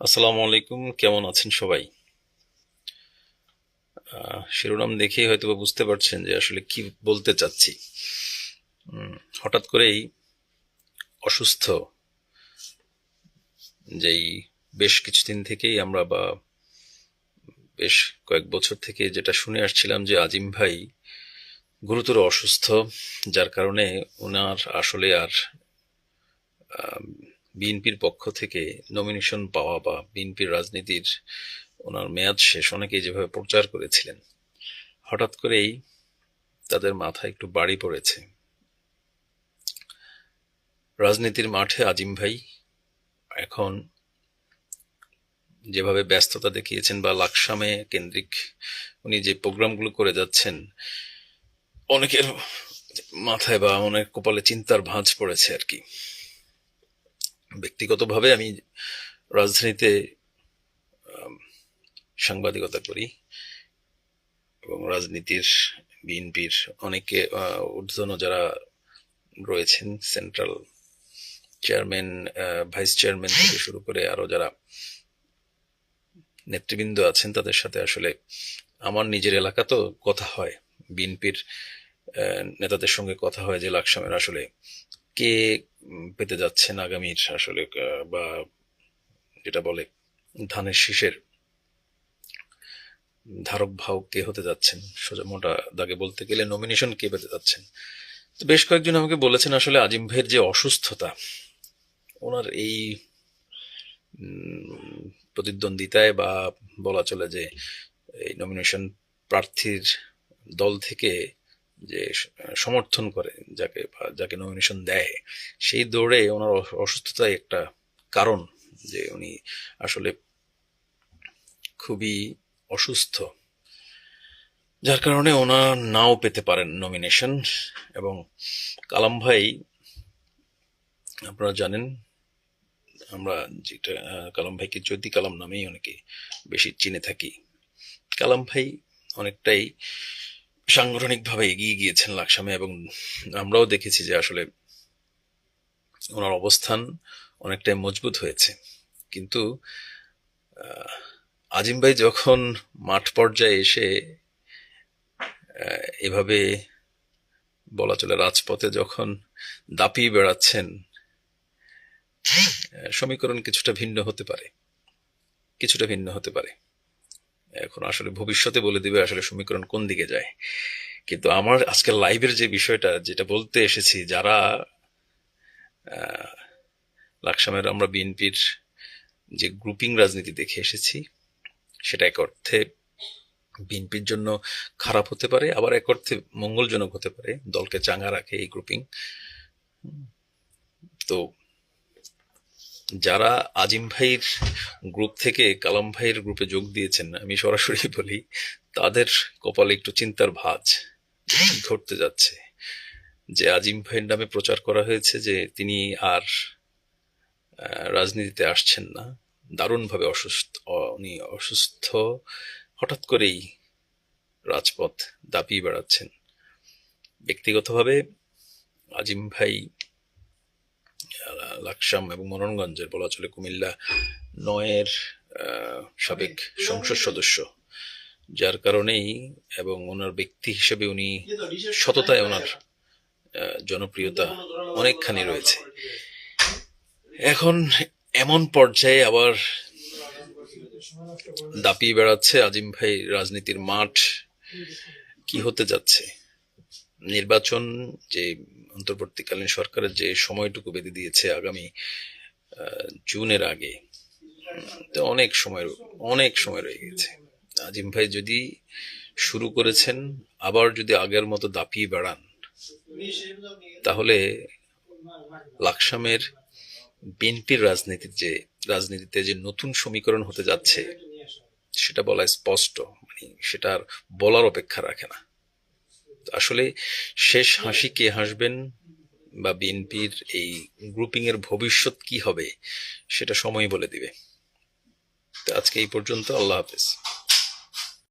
আসসালামু আলাইকুম, কেমন আছেন সবাই? শিরোনাম দেখেই হয়তো বা বুঝতে পারছেন যে আসলে কি বলতে চাচ্ছি। হঠাৎ করেই অসুস্থ, যেই বেশ কিছুদিন থেকেই আমরা বা বেশ কয়েক বছর থেকে যেটা শুনে আসছিলাম যে আজিম ভাই গুরুতর অসুস্থ, যার কারণে ওনার আসলে আর বিএনপির পক্ষ থেকে নমিনেশন পাওয়া বা বিএনপির রাজনীতির ওনার মেয়াদ শেষ, অনেকেই যেভাবে প্রচার করেছিলেন, হঠাৎ করেই তাদের মাথায় একটু বাড়ি পড়েছে। রাজনীতির মাঠে আজিম ভাই এখন যেভাবে ব্যস্ততা দেখিয়েছেন বা লাকসামে কেন্দ্রিক উনি যে প্রোগ্রামগুলো করে যাচ্ছেন, অনেকের মাথায় বা অনেক কপালে চিন্তার ভাঁজ পড়েছে আর কি। ব্যক্তিগতভাবে আমি রাজধানীতে সাংবাদিকতা করি এবং রাজনীতির বিএনপির অনেকে ঊর্ধ্বতন যারা রয়েছেন, সেন্ট্রাল চেয়ারম্যান, ভাইস চেয়ারম্যান থেকে শুরু করে আরো যারা নেতৃবৃন্দ আছেন, তাদের সাথে আসলে আমার নিজের এলাকা তো কথা হয়, বিএনপির নেতাদের সঙ্গে কথা হয় যে লাকসামের আসলে কে পেতে যাচ্ছেন আগামীর আসলে বা যেটা বলে ধানের শীষের ধারক বাহক কে হতে যাচ্ছেন, সোজা মোটা দাগে বলতে গেলে নমিনেশন কে পেতে যাচ্ছেন। তো বেশ কয়েকজন আমাকে বলেছেন আসলে আজিম ভাইয়ের যে অসুস্থতা, ওনার এই প্রতিদ্বন্দ্বিতায় বা বলা চলে যে এই নমিনেশন প্রার্থীর দল থেকে যে সমর্থন করে যাকে বা যাকে নমিনেশন দেয়, সেই দৌড়ে ওনার অসুস্থতাই একটা কারণ, যে উনি আসলে খুবই অসুস্থ, যার কারণে ওনার নাও পেতে পারেন নমিনেশন। এবং কালাম ভাই, আপনারা জানেন, আমরা যেটা কালাম ভাইকে জ্যোতি কালাম নামেই অনেকে বেশি চিনে থাকি। কালাম ভাই অনেকটাই সাংগঠনিকভাবে এগিয়ে গিয়েছেন লাকসামে, এবং আমরাও দেখেছি যে আসলে ওনার অবস্থান অনেকটাই মজবুত হয়েছে। কিন্তু আজিম ভাই যখন মাঠ পর্যায়ে এসে এভাবে বলা চলে রাজপথে যখন দাপিয়ে বেড়াচ্ছেন, সমীকরণ কিছুটা ভিন্ন হতে পারে, কিছুটা ভিন্ন হতে পারে। এখন আসলে ভবিষ্যতে বলে দিবে আসলে সমীকরণ কোন দিকে যায়। কিন্তু আমার আজকের লাইভের যে বিষয়টা যেটা বলতে এসেছি, যারা লাকসামের আমরা বিএনপির যে গ্রুপিং রাজনীতি দেখে এসেছি, সেটা এক অর্থে বিএনপির জন্য খারাপ হতে পারে, আবার এক অর্থে মঙ্গলজনক হতে পারে, দলকে চাঙ্গা রাখে এই গ্রুপিং। তো যারা আজিম ভাইয়ের গ্রুপ থেকে কালাম ভাইয়ের গ্রুপে যোগ দিয়েছেন, আমি সরাসরি বলি, তাদের কপালে একটু চিন্তার ভাঁজ, কি ঘটতে যাচ্ছে। যে আজিম ভাইয়ের নামে প্রচার করা হয়েছে যে তিনি আর রাজনীতিতে আসছেন না, দারুণভাবে অসুস্থ, উনি অসুস্থ, হঠাৎ করেই রাজপথ দাপিয়ে বেড়াচ্ছেন। ব্যক্তিগতভাবে আজিম ভাই লাকসাম এবং মনোনগঞ্জের, বলা চলে কুমিল্লা নয়ের সাবেক সংসদ সদস্য, যার কারণেই এবং ওনার ব্যক্তি হিসেবে উনি সততায় ওনার জনপ্রিয়তা অনেকখানি রয়েছে। এখন এমন পর্যায়ে আবার দাপিয়ে বেড়াচ্ছে আজিম ভাই রাজনীতির মাঠ, কি হতে যাচ্ছে। নির্বাচন যে অন্তর্বর্তীকালীন সরকারের যে সময়টুকু বেঁধে দিয়েছে আগামী জুনের আগে, তো অনেক সময় রয়ে গেছে। আজিম ভাই যদি শুরু করেছেন, আবার যদি আগের মতো দাপিয়ে বেড়ান, তাহলে লাকসামের বিএনপির রাজনীতিতে যে নতুন সমীকরণ হতে যাচ্ছে, সেটা বলা স্পষ্ট, মানে সেটা আর বলার অপেক্ষা রাখে না। আসলে শেষ হাসি কে হাসবেন বা বিএনপির এই গ্রুপিং এর ভবিষ্যৎ কি হবে, সেটা সময় বলে দিবে। তো আজকে এই পর্যন্ত, আল্লাহ হাফেজ।